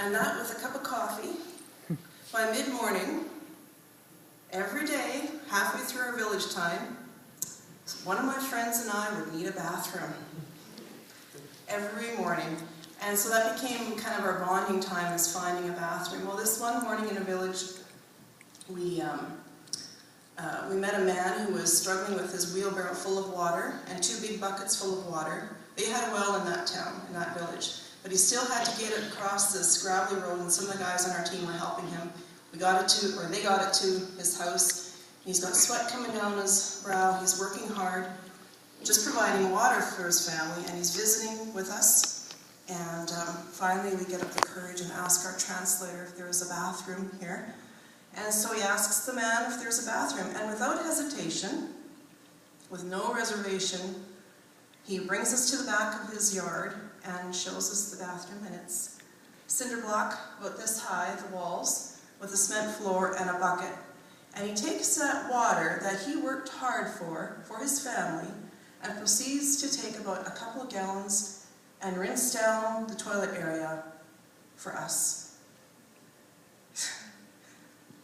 And that with a cup of coffee by mid-morning, every day, halfway through our village time, one of my friends and I would need a bathroom every morning. And so that became kind of our bonding time, is finding a bathroom. Well, this one morning in a village, we met a man who was struggling with his wheelbarrow full of water and 2 big buckets full of water. They had a well in that town, in that village, but he still had to get it across this gravelly road, and some of the guys on our team were helping him. They got it to his house. He's got sweat coming down his brow. He's working hard, just providing water for his family, and he's visiting with us. And finally we get up the courage and ask our translator if there is a bathroom here. And so he asks the man if there's a bathroom, and without hesitation, with no reservation, he brings us to the back of his yard and shows us the bathroom, and it's cinder block about this high, the walls, with a cement floor and a bucket. And he takes that water that he worked hard for his family, and proceeds to take about a couple of gallons and rinse down the toilet area for us.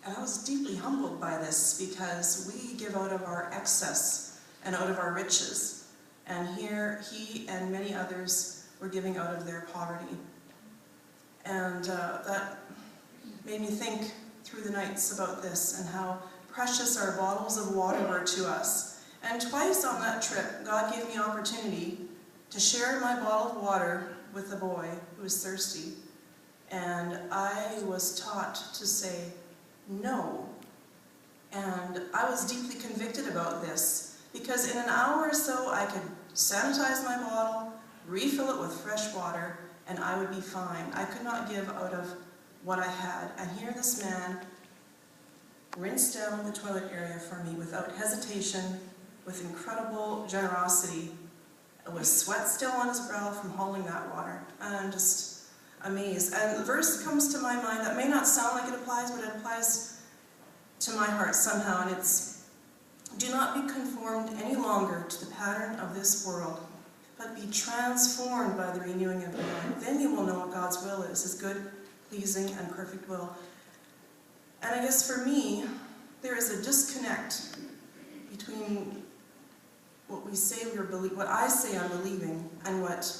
And I was deeply humbled by this, because we give out of our excess and out of our riches. And here, he and many others were giving out of their poverty. And that made me think through the nights about this, and how precious our bottles of water were to us. And twice on that trip, God gave me opportunity to share my bottle of water with a boy who was thirsty. And I was taught to say no. And I was deeply convicted about this, because in an hour or so I could sanitize my bottle, refill it with fresh water, and I would be fine. I could not give out of what I had. And here this man rinsed down the toilet area for me without hesitation, with incredible generosity, with sweat still on his brow from hauling that water. And I'm just amazed. And the verse comes to my mind that may not sound like it applies, but it applies to my heart somehow, and it's, do not be conformed any longer to the pattern of this world, but be transformed by the renewing of your mind. Then you will know what God's will is, his good, pleasing, and perfect will. And I guess for me, there is a disconnect between what I say I'm believing, and what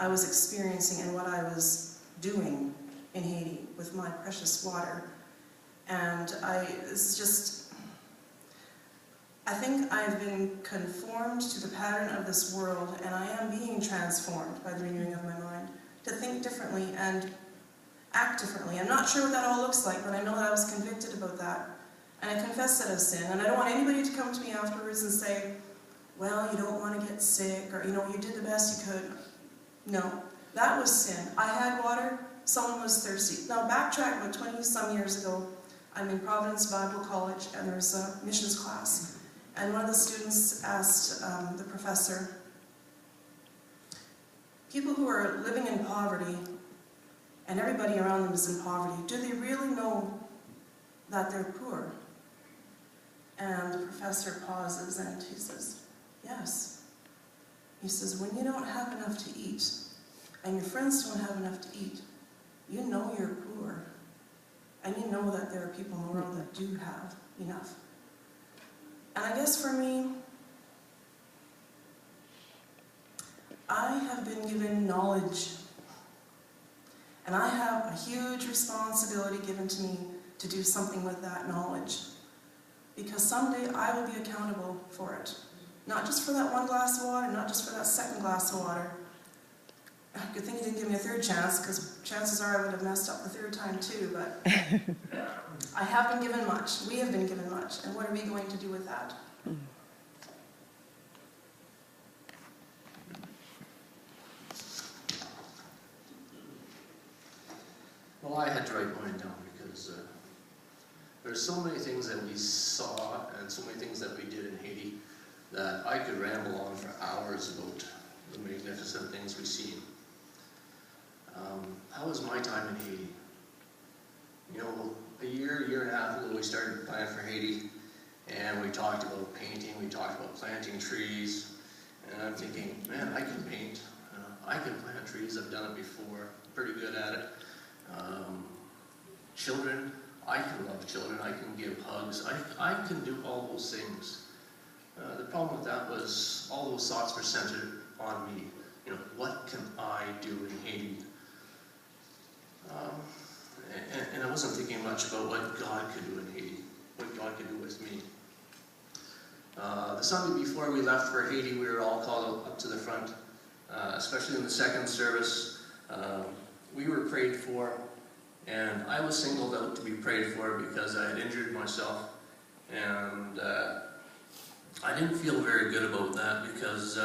I was experiencing and what I was doing in Haiti with my precious water. And I think I've been conformed to the pattern of this world, and I am being transformed by the renewing of my mind to think differently and act differently. I'm not sure what that all looks like, but I know that I was convicted about that. And I confess that as sin. And I don't want anybody to come to me afterwards and say, well, you don't want to get sick, or, you did the best you could. No, that was sin. I had water, someone was thirsty. Now backtrack about 20-some years ago. I'm in Providence Bible College, and there's a missions class. And one of the students asked the professor, people who are living in poverty, and everybody around them is in poverty, do they really know that they're poor? And the professor pauses, and he says, yes. He says, when you don't have enough to eat, and your friends don't have enough to eat, you know you're poor. And you know that there are people in the world that do have enough. And I guess for me, I have been given knowledge. And I have a huge responsibility given to me to do something with that knowledge. Because someday I will be accountable for it. Not just for that one glass of water, not just for that second glass of water. Good thing you didn't give me a third chance, because chances are I would have messed up the third time too, but I have been given much. We have been given much. And what are we going to do with that? Well, I had to write mine down because there's so many things that we saw and so many things that we did in Haiti that I could ramble on for hours about the magnificent things we've seen. How was my time in Haiti? A year and a half ago we started planning for Haiti, and we talked about painting, we talked about planting trees, and I'm thinking, man, I can paint, I can plant trees, I've done it before, pretty good at it. Children, I can love children, I can give hugs, I can do all those things. The problem with that was all those thoughts were centered on me. You know, what can I do in Haiti? And I wasn't thinking much about what God could do in Haiti, what God could do with me. The Sunday before we left for Haiti, we were all called up to the front, especially in the second service. We were prayed for, and I was singled out to be prayed for because I had injured myself, and I didn't feel very good about that because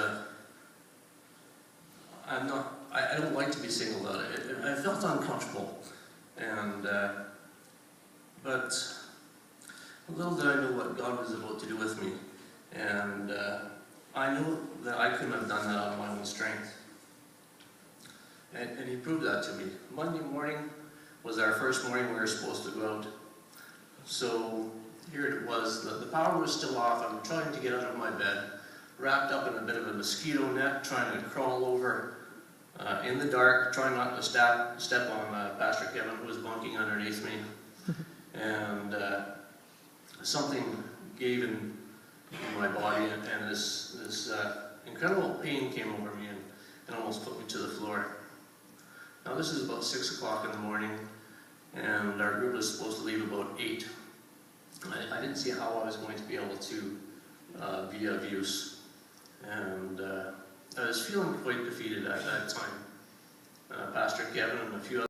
I don't like to be singled out. I felt uncomfortable, and but little did I know what God was about to do with me, and I knew that I couldn't have done that out of my own strength, and He proved that to me. Monday morning was our first morning we were supposed to go out, so here it was. The power was still off. I'm trying to get out of my bed, wrapped up in a bit of a mosquito net, trying to crawl over in the dark, trying not to step on Pastor Kevin, who was bunking underneath me. And something gave in my body, and this incredible pain came over me and almost put me to the floor. Now this is about 6 o'clock in the morning, and our group was supposed to leave about 8. I didn't see how I was going to be able to be of use, and I was feeling quite defeated at that time. Pastor Kevin and a few